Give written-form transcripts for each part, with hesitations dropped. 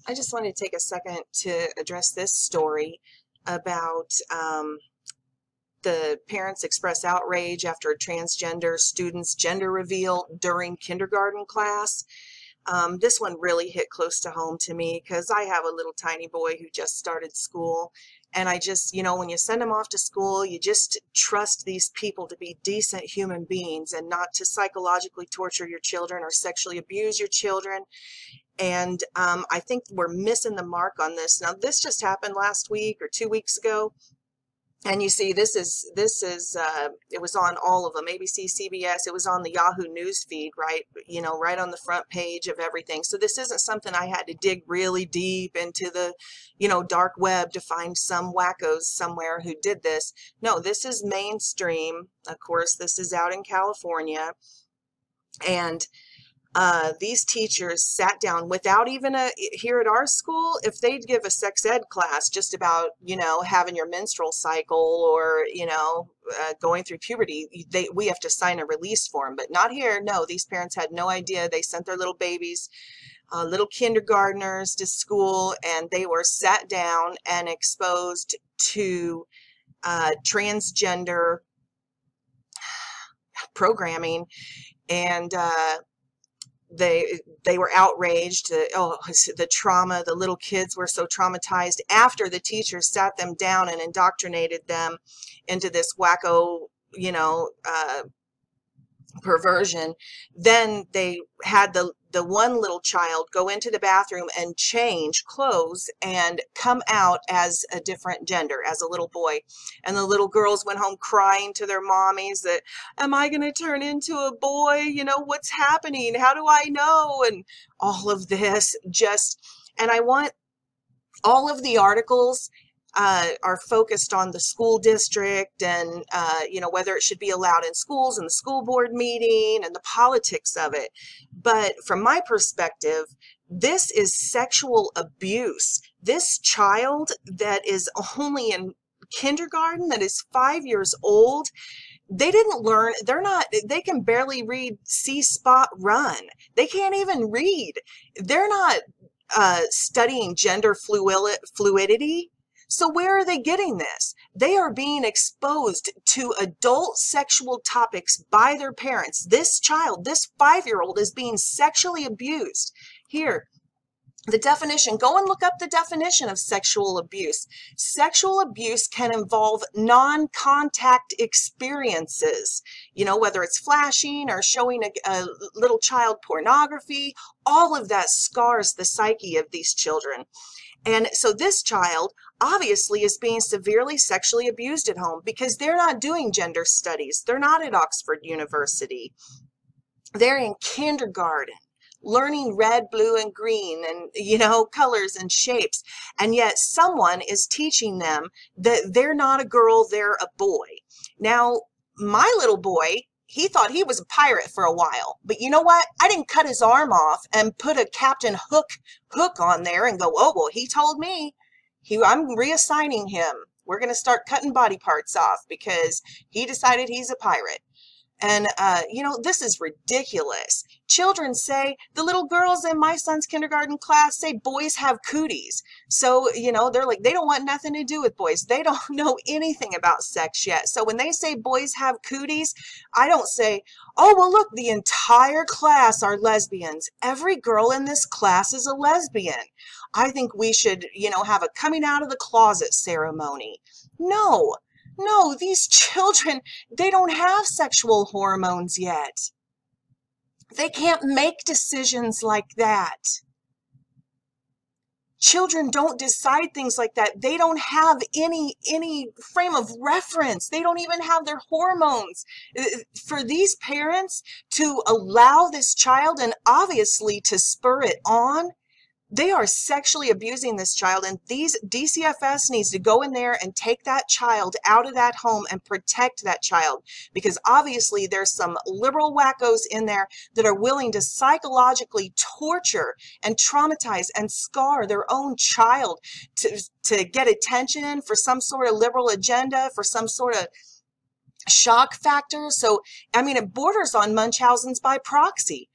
I just wanted to take a second to address this story about the parents express outrage after a transgender student's gender reveal during kindergarten class. This one really hit close to home to me because I have a little tiny boy who just started school. And I just, when you send them off to school, you just trust these people to be decent human beings and not to psychologically torture your children or sexually abuse your children. And I think we're missing the mark on this. Now, this just happened last week or 2 weeks ago. And you see, this is it was on all of them, ABC, CBS, it was on the Yahoo News feed, right? Right on the front page of everything. So this isn't something I had to dig really deep into the, dark web to find some wackos somewhere who did this. No, this is mainstream. Of course, this is out in California. And these teachers sat down without even here at our school, if they'd give a sex ed class just about, having your menstrual cycle or, going through puberty, we have to sign a release form, but not here. No, these parents had no idea. They sent their little babies, little kindergartners to school, and they were sat down and exposed to transgender programming. And they were outraged. The trauma, the little kids were so traumatized after the teachers sat them down and indoctrinated them into this wacko, perversion. Then they had the one little child go into the bathroom and change clothes and come out as a different gender, as a little boy. And the little girls went home crying to their mommies that, am I going to turn into a boy? What's happening? How do I know? And all of this and I want all of the articles are focused on the school district and, whether it should be allowed in schools and the school board meeting and the politics of it. But from my perspective, this is sexual abuse. This child that is only in kindergarten, that is 5 years old, they didn't learn, they can barely read see, spot, run. They can't even read. They're not studying gender fluidity. So where are they getting this? They are being exposed to adult sexual topics by their parents. This child, this 5-year-old, is being sexually abused. Here, the definition, go and look up the definition of sexual abuse. Sexual abuse can involve non-contact experiences, whether it's flashing or showing a little child pornography. All of that scars the psyche of these children. And so this child obviously is being severely sexually abused at home because they're not doing gender studies. They're not at Oxford University. They're in kindergarten, learning red, blue, and green and, colors and shapes. And yet someone is teaching them that they're not a girl, they're a boy. Now, my little boy, he thought he was a pirate for a while, but you know what? I didn't cut his arm off and put a Captain Hook on there and go, oh, well, he told me. I'm reassigning him. We're going to start cutting body parts off because he decided he's a pirate. And, this is ridiculous. Children say, the little girls in my son's kindergarten class say boys have cooties. So, they're like, they don't want nothing to do with boys. They don't know anything about sex yet. So when they say boys have cooties, I don't say, oh, well, look, the entire class are lesbians. Every girl in this class is a lesbian. I think we should, have a coming out of the closet ceremony. No, these children, they don't have sexual hormones yet. They can't make decisions like that. Children don't decide things like that. They don't have any frame of reference. They don't even have their hormones. For these parents to allow this child and obviously to spur it on, they are sexually abusing this child, and DCFS needs to go in there and take that child out of that home and protect that child, because obviously there's some liberal wackos in there that are willing to psychologically torture and traumatize and scar their own child to get attention for some sort of liberal agenda, for some sort of shock factor. So, I mean, it borders on Munchausen's by proxy.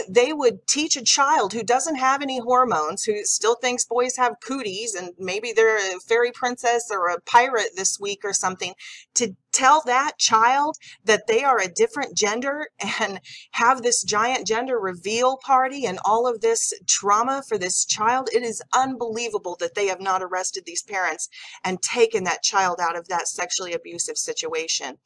They would teach a child who doesn't have any hormones, who still thinks boys have cooties and maybe they're a fairy princess or a pirate this week or something, to tell that child that they are a different gender and have this giant gender reveal party and all of this trauma for this child. It is unbelievable that they have not arrested these parents and taken that child out of that sexually abusive situation.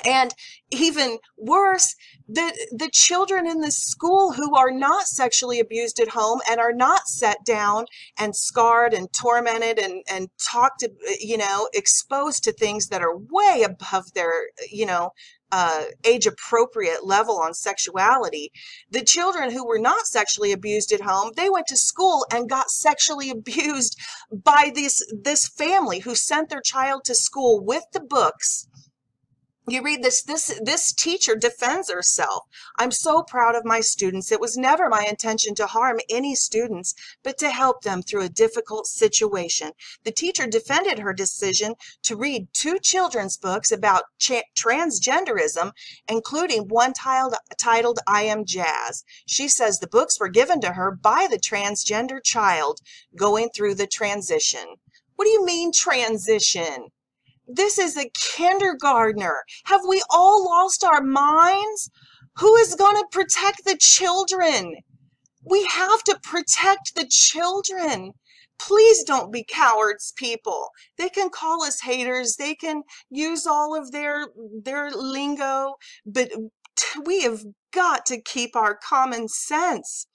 And even worse, the children in the school who are not sexually abused at home and are not set down and scarred and tormented and talked to, exposed to things that are way above their, age appropriate level on sexuality. The children who were not sexually abused at home, they went to school and got sexually abused by this family who sent their child to school with the books. You read this teacher defends herself. I'm so proud of my students. It was never my intention to harm any students, but to help them through a difficult situation. The teacher defended her decision to read 2 children's books about transgenderism, including one titled I Am Jazz. She says the books were given to her by the transgender child going through the transition. What do you mean transition? This is a kindergartner. Have we all lost our minds? Who is going to protect the children? We have to protect the children. Please don't be cowards, people. They can call us haters. They can use all of their lingo, but we have got to keep our common sense.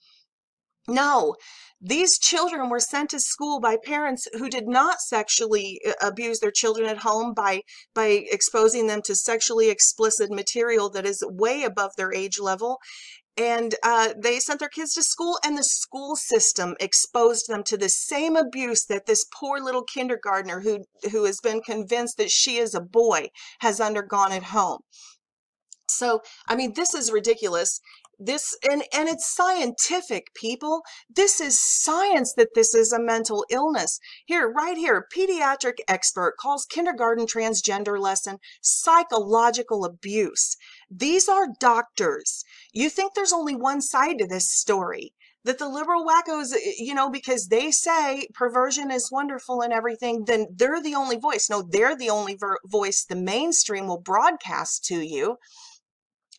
No, these children were sent to school by parents who did not sexually abuse their children at home by exposing them to sexually explicit material that is way above their age level. And they sent their kids to school, and the school system exposed them to the same abuse that this poor little kindergartner who has been convinced that she is a boy has undergone at home. So, I mean, this is ridiculous. And it's scientific, people. This is science that this is a mental illness. Right here, pediatric expert calls kindergarten transgender lesson psychological abuse. These are doctors. You think there's only one side to this story, that the liberal wackos, because they say perversion is wonderful and everything, then they're the only voice. No, they're the only voice the mainstream will broadcast to you.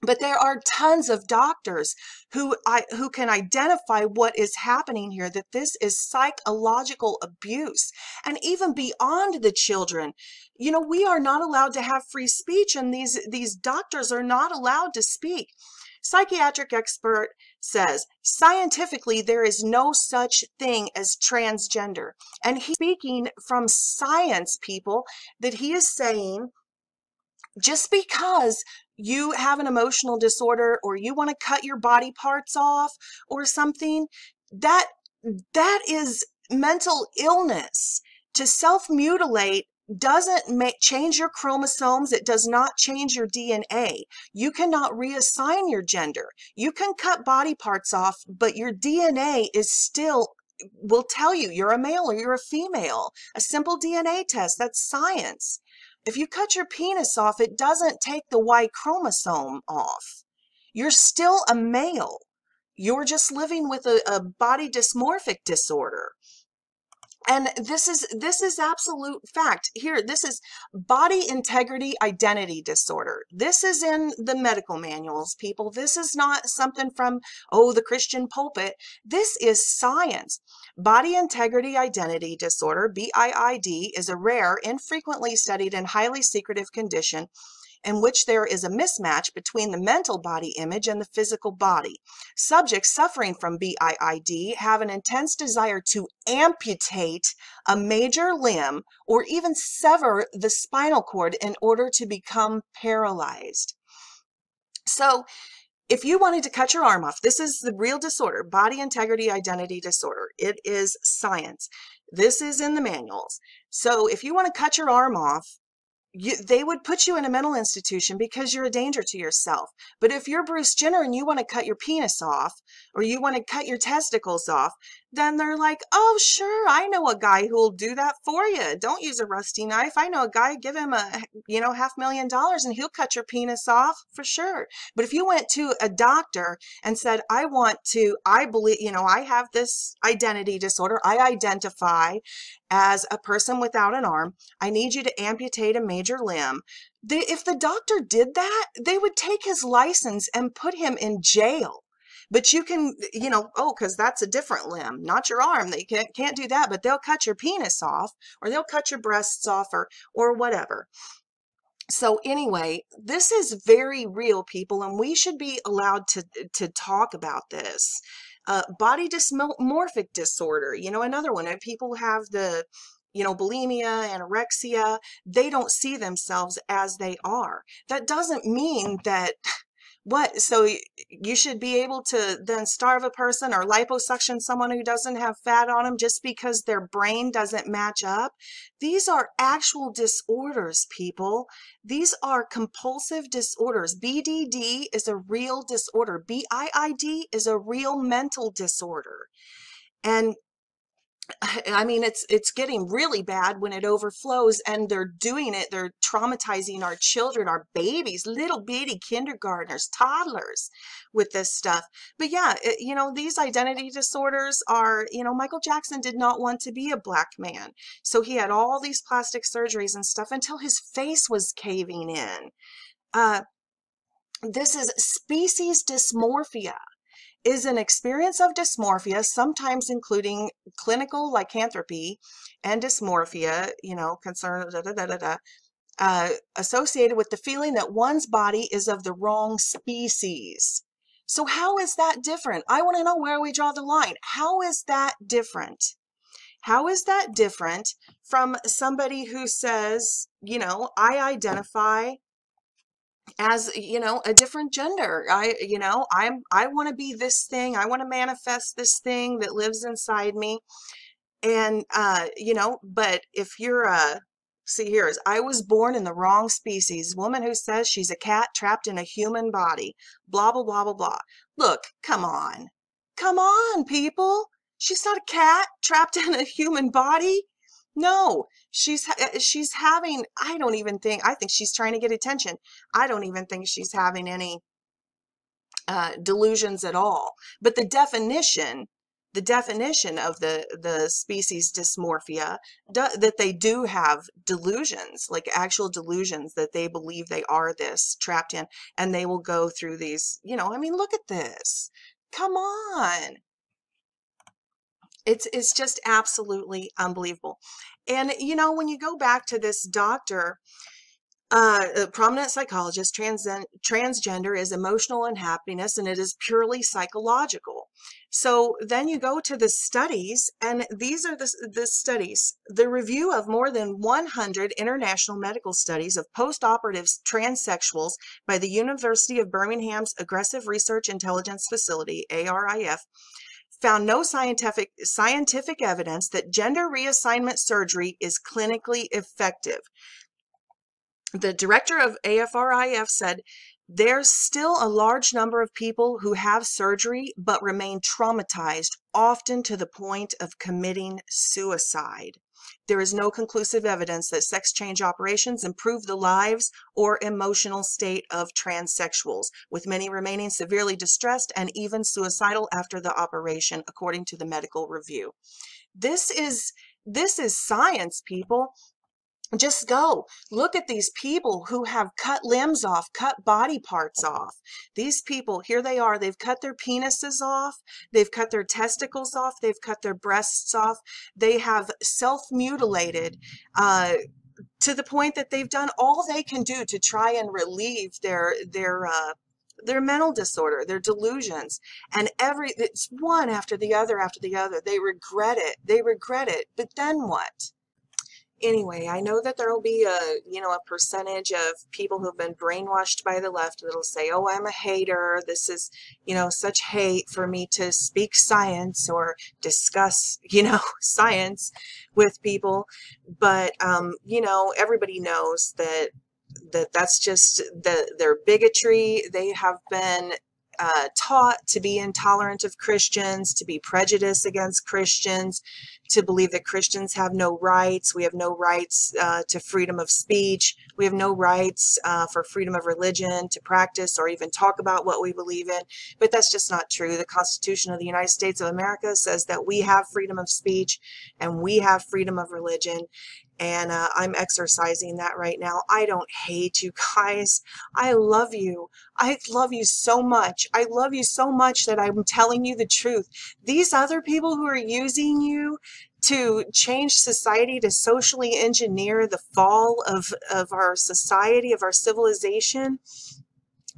But there are tons of doctors who can identify what is happening here, that this is psychological abuse. And even beyond the children, we are not allowed to have free speech, and these doctors are not allowed to speak. Psychiatric expert says, scientifically, there is no such thing as transgender. And he's speaking from science, people, that he is saying, just because you have an emotional disorder or you want to cut your body parts off or something, that is mental illness. To self-mutilate doesn't change your chromosomes. It does not change your DNA. You cannot reassign your gender. You can cut body parts off, but your DNA will tell you you're a male or you're a female. A simple DNA test, that's science. If you cut your penis off, it doesn't take the Y chromosome off. You're still a male. You're just living with a body dysmorphic disorder. And this is absolute fact. Here, this is body integrity identity disorder. This is in the medical manuals, people. This is not something from, the Christian pulpit. This is science. Body integrity identity disorder, BIID, is a rare, infrequently studied, and highly secretive condition in which there is a mismatch between the mental body image and the physical body. Subjects suffering from BIID have an intense desire to amputate a major limb or even sever the spinal cord in order to become paralyzed. So, if you wanted to cut your arm off, this is the real disorder, body integrity identity disorder. It is science. This is in the manuals. So, if you want to cut your arm off, they would put you in a mental institution because you're a danger to yourself. But if you're Bruce Jenner and you want to cut your penis off or you want to cut your testicles off, then they're like, oh, sure, I know a guy who'll do that for you. Don't use a rusty knife. I know a guy, give him a, $500,000 and he'll cut your penis off for sure. But if you went to a doctor and said, I believe, I have this identity disorder. I identify as a person without an arm. I need you to amputate a major limb. If the doctor did that, they would take his license and put him in jail. But you can, because that's a different limb, not your arm. They can't do that, but they'll cut your penis off, or they'll cut your breasts off, or whatever. So anyway, this is very real, people, and we should be allowed to talk about this. Body dysmorphic disorder, another one. And people have the, bulimia, anorexia. They don't see themselves as they are. That doesn't mean that so you should be able to then starve a person or liposuction someone who doesn't have fat on them just because their brain doesn't match up. These are actual disorders, people. These are compulsive disorders. BDD is a real disorder. BIID is a real mental disorder. And I mean, it's getting really bad when it overflows, and they're traumatizing our children, our babies, little bitty kindergartners, toddlers with this stuff. But yeah, these identity disorders are, Michael Jackson did not want to be a black man. So he had all these plastic surgeries and stuff until his face was caving in. This is species dysmorphia. Is an experience of dysmorphia, sometimes including clinical lycanthropy and dysmorphia, concern, associated with the feeling that one's body is of the wrong species. So how is that different? I want to know where we draw the line. How is that different? How is that different from somebody who says, I identify as a different gender? I want to be this thing. I want to manifest this thing that lives inside me. And but if you're I was born in the wrong species. Woman who says she's a cat trapped in a human body. Blah blah blah blah blah. Look, come on, people. She's not a cat trapped in a human body. No, she's having, I think she's trying to get attention. I don't even think she's having any delusions at all. But the definition of the species dysmorphia, that they do have delusions, like actual delusions that they believe they are this trapped in, and they will go through these, look at this. Come on. It's just absolutely unbelievable. And, when you go back to this doctor, a prominent psychologist, transgender is emotional unhappiness, and it is purely psychological. So then you go to the studies, and these are the studies. The review of more than 100 international medical studies of post-operative transsexuals by the University of Birmingham's Aggressive Research Intelligence Facility, ARIF, found no scientific evidence that gender reassignment surgery is clinically effective. The director of AFRIF said, there's still a large number of people who have surgery but remain traumatized, often to the point of committing suicide. There is no conclusive evidence that sex change operations improve the lives or emotional state of transsexuals, with many remaining severely distressed and even suicidal after the operation, according to the medical review. This is science, people. Just go look at these people who have cut limbs off, cut body parts off. These people, here they are, they've cut their penises off, they've cut their testicles off, they've cut their breasts off, they have self-mutilated to the point that they've done all they can do to try and relieve their mental disorder, their delusions, and it's one after the other after the other. They regret it, but then what? Anyway, I know that there will be a percentage of people who've been brainwashed by the left that'll say, oh, I'm a hater. This is, such hate for me to speak science or discuss, science with people. But, everybody knows that that's just their bigotry. They have been taught to be intolerant of Christians, to be prejudiced against Christians, to believe that Christians have no rights. We have no rights to freedom of speech. We have no rights for freedom of religion, to practice or even talk about what we believe in. But that's just not true. The Constitution of the United States of America says that we have freedom of speech and we have freedom of religion. And I'm exercising that right now. I don't hate you guys. I love you. I love you so much. I love you so much that I'm telling you the truth. These other people who are using you to change society, to socially engineer the fall of our society, of our civilization,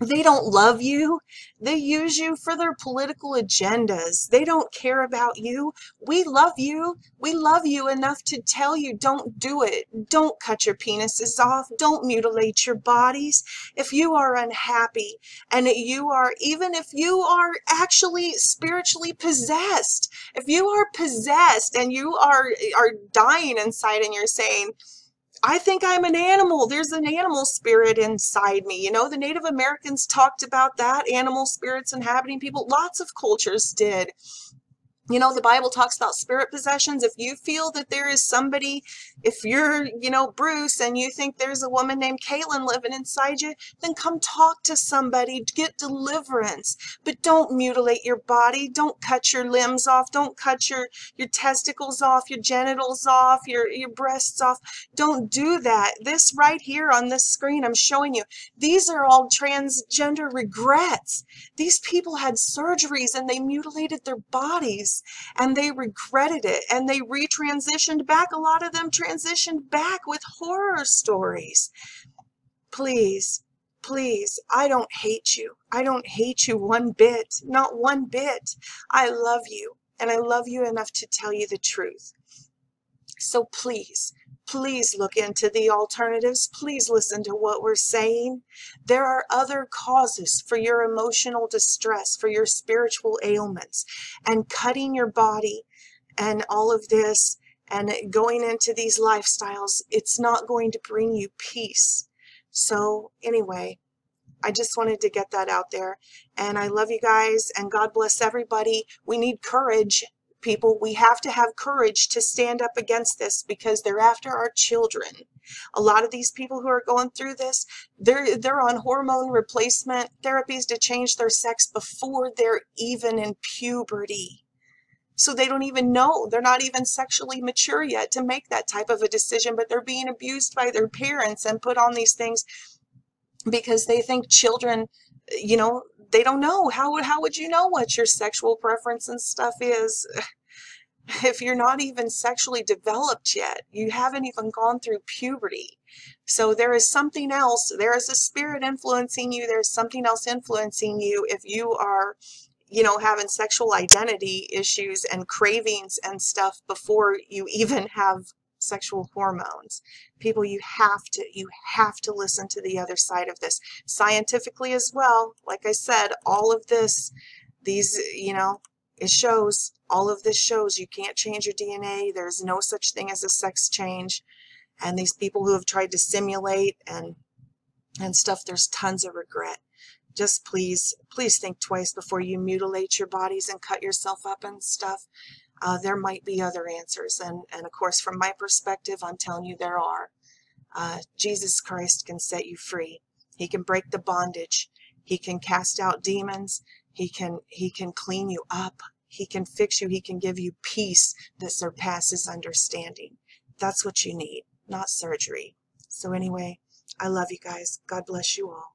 they don't love you. They use you for their political agendas. They don't care about you. We love you. We love you enough to tell you, don't do it. Don't cut your penises off. Don't mutilate your bodies. If you are unhappy and even if you are actually spiritually possessed, if you are possessed and you are dying inside and you're saying, I think I'm an animal. There's an animal spirit inside me. You know, the Native Americans talked about that, animal spirits inhabiting people. Lots of cultures did. You know, the Bible talks about spirit possessions. If you feel that there is somebody, if you're, you know, Bruce, and you think there's a woman named Caitlin living inside you, then come talk to somebody, get deliverance. But don't mutilate your body. Don't cut your limbs off. Don't cut your testicles off, your genitals off, your breasts off. Don't do that. This right here on this screen, I'm showing you, these are all transgender regrets. These people had surgeries and they mutilated their bodies. And they regretted it, and they retransitioned back. A lot of them transitioned back with horror stories. Please, please, I don't hate you. I don't hate you one bit, not one bit. I love you, and I love you enough to tell you the truth. So please, please look into the alternatives. Please listen to what we're saying. There are other causes for your emotional distress, for your spiritual ailments, and cutting your body and all of this and going into these lifestyles, it's not going to bring you peace. So anyway, I just wanted to get that out there. And I love you guys, and God bless everybody. We need courage. People, we have to have courage to stand up against this, because they're after our children. A lot of these people who are going through this, they're on hormone replacement therapies to change their sex before they're even in puberty. So they don't even know. They're not even sexually mature yet to make that type of a decision, but they're being abused by their parents and put on these things because they think children, you know, they don't know. How would you know what your sexual preference and stuff is if you're not even sexually developed yet? You haven't even gone through puberty. So there is something else. There is a spirit influencing you. There's something else influencing you if you are, you know, having sexual identity issues and cravings and stuff before you even have sexual hormones. People, you have to listen to the other side of this scientifically as well. Like I said, all of this, these, you know, it shows, all of this shows you can't change your DNA. There's no such thing as a sex change. And these people who have tried to simulate and stuff, there's tons of regret. Just please think twice before you mutilate your bodies and cut yourself up and stuff. There might be other answers. And of course, from my perspective, I'm telling you there are. Jesus Christ can set you free. He can break the bondage. He can cast out demons. He can clean you up. He can fix you. He can give you peace that surpasses understanding. That's what you need, not surgery. So anyway, I love you guys. God bless you all.